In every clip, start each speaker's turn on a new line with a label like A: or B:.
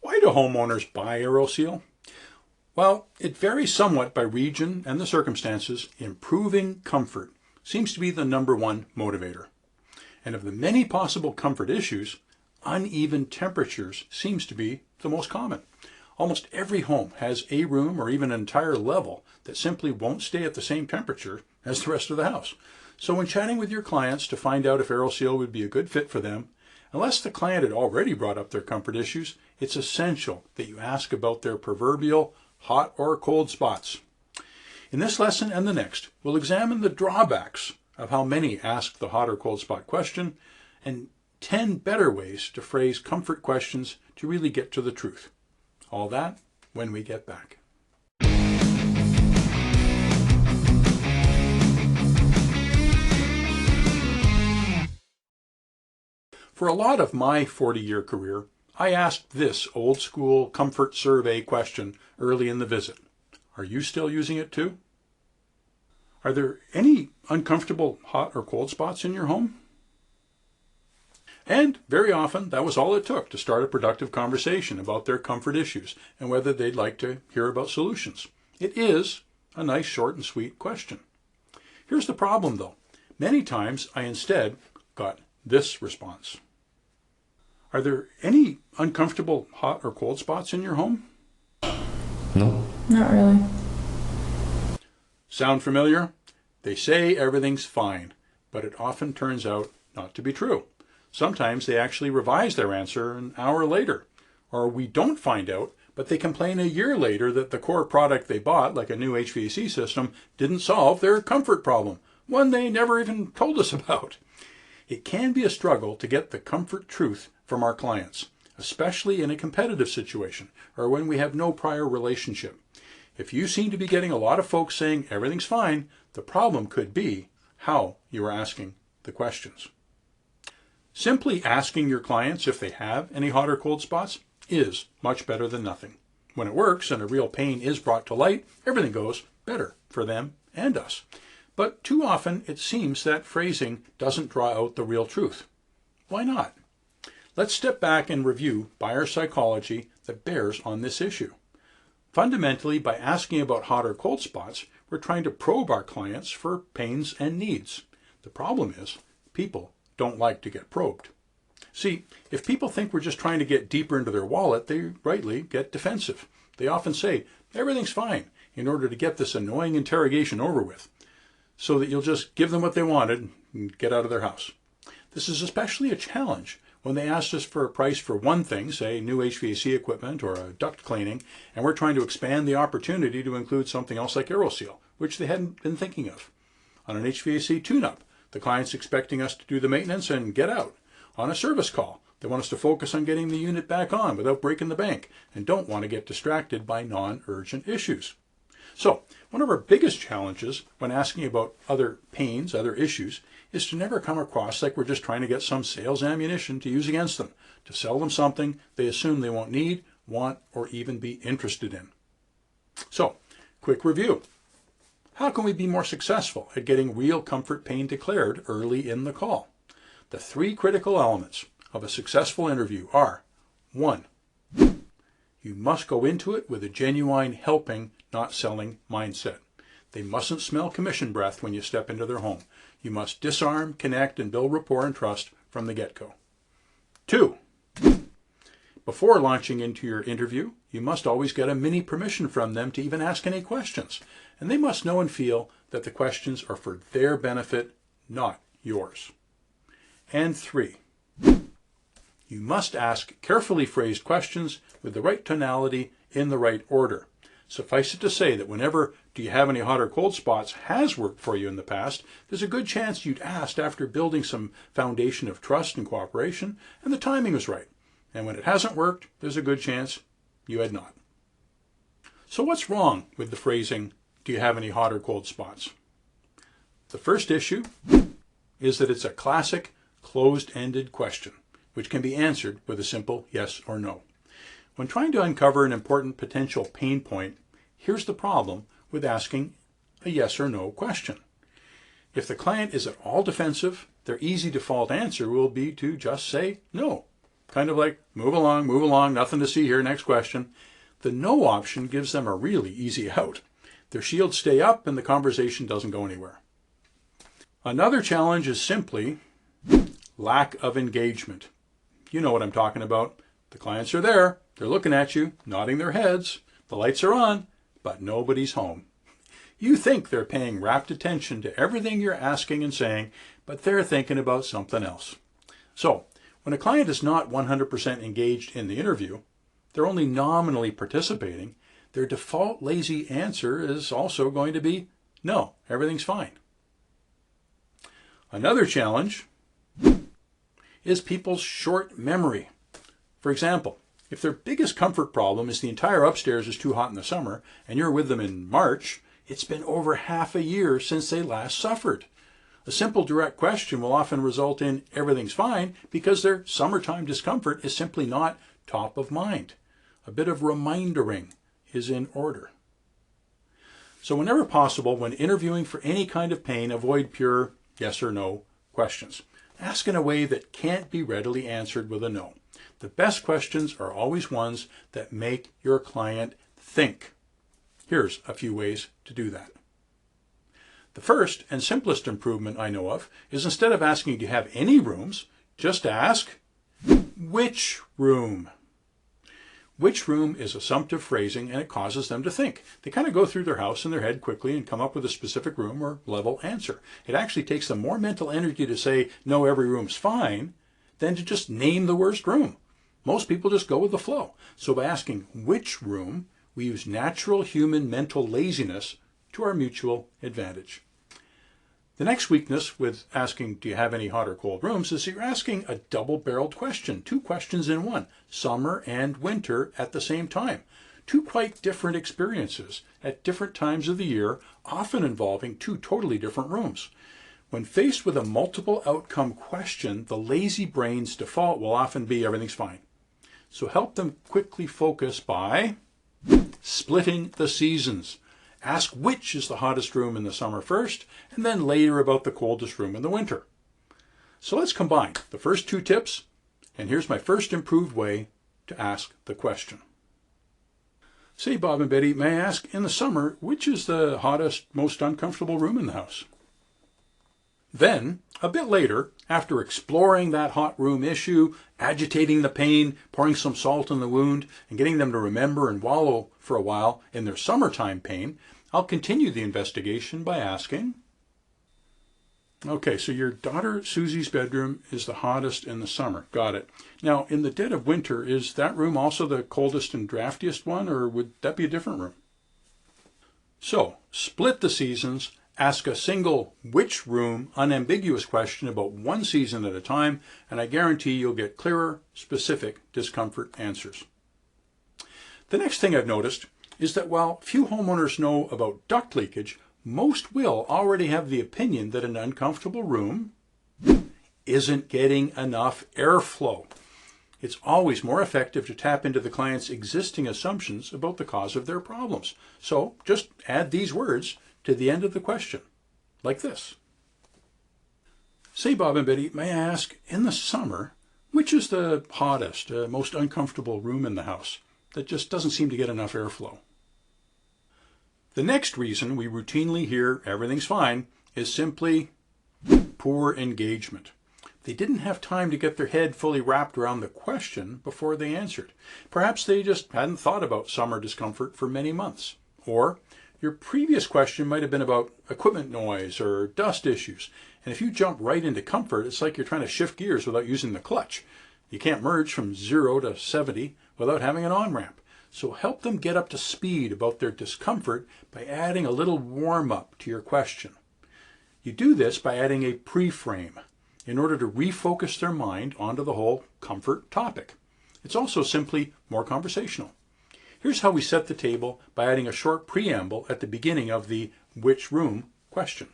A: Why do homeowners buy AeroSeal? Well, it varies somewhat by region and the circumstances. Improving comfort seems to be the #1 motivator. And of the many possible comfort issues, uneven temperatures seems to be the most common. Almost every home has a room or even an entire level that simply won't stay at the same temperature as the rest of the house. So when chatting with your clients to find out if AeroSeal would be a good fit for them, unless the client had already brought up their comfort issues, it's essential that you ask about their proverbial hot or cold spots. In this lesson and the next, we'll examine the drawbacks of how many ask the hot or cold spot question and 10 better ways to phrase comfort questions to really get to the truth. All that when we get back. For a lot of my 40-year career, I asked this old school comfort survey question early in the visit. Are you still using it too? Are there any uncomfortable hot or cold spots in your home? And very often that was all it took to start a productive conversation about their comfort issues and whether they'd like to hear about solutions. It is a nice short and sweet question. Here's the problem though. Many times I instead got this response. Are there any uncomfortable hot or cold spots in your home?
B: No.
C: Not really.
A: Sound familiar? They say everything's fine, but it often turns out not to be true. Sometimes they actually revise their answer an hour later, or we don't find out, but they complain a year later that the core product they bought, like a new HVAC system, didn't solve their comfort problem, one they never even told us about. It can be a struggle to get the comfort truth from our clients, especially in a competitive situation or when we have no prior relationship. If you seem to be getting a lot of folks saying everything's fine, the problem could be how you are asking the questions. Simply asking your clients if they have any hot or cold spots is much better than nothing. When it works and a real pain is brought to light, everything goes better for them and us. But too often it seems that phrasing doesn't draw out the real truth. Why not? Let's step back and review buyer psychology that bears on this issue. Fundamentally, by asking about hot or cold spots, we're trying to probe our clients for pains and needs. The problem is, people don't like to get probed. See, if people think we're just trying to get deeper into their wallet, they rightly get defensive. They often say, everything's fine, in order to get this annoying interrogation over with, so that you'll just give them what they wanted and get out of their house. This is especially a challenge when they asked us for a price for one thing, say new HVAC equipment or a duct cleaning, and we're trying to expand the opportunity to include something else like AeroSeal, which they hadn't been thinking of. On an HVAC tune-up, the client's expecting us to do the maintenance and get out. On a service call, they want us to focus on getting the unit back on without breaking the bank and don't want to get distracted by non-urgent issues. So, one of our biggest challenges when asking about other pains, other issues, is to never come across like we're just trying to get some sales ammunition to use against them, to sell them something they assume they won't need, want, or even be interested in. So, quick review. How can we be more successful at getting real comfort pain declared early in the call? The 3 critical elements of a successful interview are: 1. You must go into it with a genuine helping, not selling mindset. They mustn't smell commission breath when you step into their home. You must disarm, connect, and build rapport and trust from the get-go. 2. Before launching into your interview, you must always get a mini permission from them to even ask any questions. And they must know and feel that the questions are for their benefit, not yours. And 3. You must ask carefully phrased questions with the right tonality in the right order. Suffice it to say that whenever "do you have any hot or cold spots" has worked for you in the past, there's a good chance you'd asked after building some foundation of trust and cooperation, and the timing was right. And when it hasn't worked, there's a good chance you had not. So what's wrong with the phrasing, "do you have any hot or cold spots"? The first issue is that it's a classic closed-ended question, which can be answered with a simple yes or no. When trying to uncover an important potential pain point, here's the problem with asking a yes or no question. If the client is at all defensive, their easy default answer will be to just say no. kind of like move along, nothing to see here, next question. The no option gives them a really easy out. Their shields stay up and the conversation doesn't go anywhere. Another challenge is simply lack of engagement. You know what I'm talking about. The clients are there, they're looking at you, nodding their heads, the lights are on, but nobody's home. You think they're paying rapt attention to everything you're asking and saying, but they're thinking about something else. So, when a client is not 100% engaged in the interview, they're only nominally participating, their default lazy answer is also going to be, no, everything's fine. Another challenge is people's short memory. For example, if their biggest comfort problem is the entire upstairs is too hot in the summer and you're with them in March, it's been over half a year since they last suffered. A simple direct question will often result in everything's fine because their summertime discomfort is simply not top of mind. A bit of remindering is in order. So whenever possible, when interviewing for any kind of pain, avoid pure yes or no questions. Ask in a way that can't be readily answered with a no. The best questions are always ones that make your client think. Here's a few ways to do that. The first and simplest improvement I know of is instead of asking, do you have any rooms, just ask, which room? Which room is assumptive phrasing and it causes them to think. They kind of go through their house in their head quickly and come up with a specific room or level answer. It actually takes them more mental energy to say, no, every room's fine, than to just name the worst room. Most people just go with the flow. So by asking which room, we use natural human mental laziness to our mutual advantage. The next weakness with asking, do you have any hot or cold rooms, is you're asking a double-barreled question, two questions in one, summer and winter at the same time. Two quite different experiences at different times of the year, often involving two totally different rooms. When faced with a multiple outcome question, the lazy brain's default will often be everything's fine. So help them quickly focus by splitting the seasons. Ask which is the hottest room in the summer first, and then later about the coldest room in the winter. So let's combine the first two tips, and here's my first improved way to ask the question. Say, Bob and Betty, may I ask, in the summer, which is the hottest, most uncomfortable room in the house? Then, a bit later, after exploring that hot room issue, agitating the pain, pouring some salt in the wound, and getting them to remember and wallow for a while in their summertime pain, I'll continue the investigation by asking, okay, so your daughter Susie's bedroom is the hottest in the summer. Got it. Now, in the dead of winter, is that room also the coldest and draftiest one, or would that be a different room? So, split the seasons, ask a single which room unambiguous question about one season at a time, and I guarantee you'll get clearer, specific discomfort answers. The next thing I've noticed is that while few homeowners know about duct leakage, most will already have the opinion that an uncomfortable room isn't getting enough airflow. It's always more effective to tap into the client's existing assumptions about the cause of their problems. So just add these words to the end of the question, like this. Say, Bob and Betty, may I ask, in the summer, which is the hottest, most uncomfortable room in the house that just doesn't seem to get enough airflow? The next reason we routinely hear everything's fine is simply poor engagement. They didn't have time to get their head fully wrapped around the question before they answered. Perhaps they just hadn't thought about summer discomfort for many months. Or your previous question might have been about equipment noise or dust issues. And if you jump right into comfort, it's like you're trying to shift gears without using the clutch. You can't merge from 0 to 70 without having an on-ramp. So help them get up to speed about their discomfort by adding a little warm-up to your question. You do this by adding a pre-frame in order to refocus their mind onto the whole comfort topic. It's also simply more conversational. Here's how we set the table by adding a short preamble at the beginning of the which room question.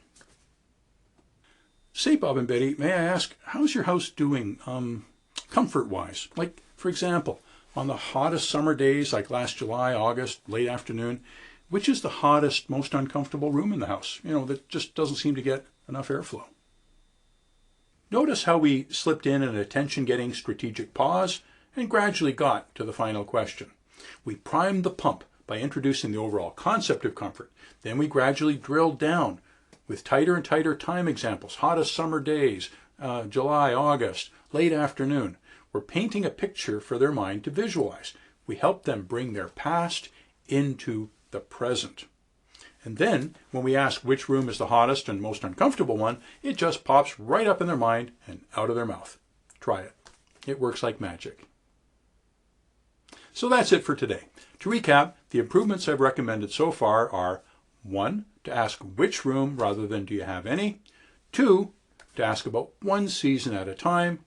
A: Say, Bob and Betty, may I ask, how's your house doing comfort-wise? Like, for example, on the hottest summer days like last July, August, late afternoon, which is the hottest, most uncomfortable room in the house? You know, that just doesn't seem to get enough airflow. Notice how we slipped in an attention-getting strategic pause and gradually got to the final question. We primed the pump by introducing the overall concept of comfort. Then we gradually drilled down with tighter and tighter time examples, hottest summer days, July, August, late afternoon. We're painting a picture for their mind to visualize. We help them bring their past into the present. And then, when we ask which room is the hottest and most uncomfortable one, it just pops right up in their mind and out of their mouth. Try it. It works like magic. So that's it for today. To recap, the improvements I've recommended so far are 1. To ask which room rather than do you have any. 2. To ask about one season at a time.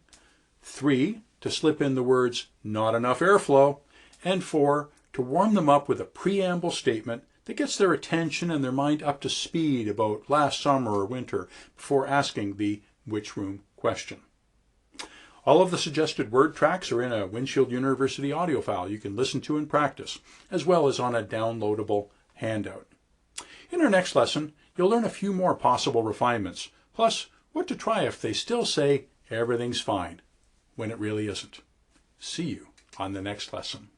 A: 3. To slip in the words, not enough airflow. And 4. To warm them up with a preamble statement that gets their attention and their mind up to speed about last summer or winter before asking the which room question. All of the suggested word tracks are in a Windshield University audio file you can listen to and practice, as well as on a downloadable handout. In our next lesson, you'll learn a few more possible refinements, plus what to try if they still say everything's fine when it really isn't. See you on the next lesson.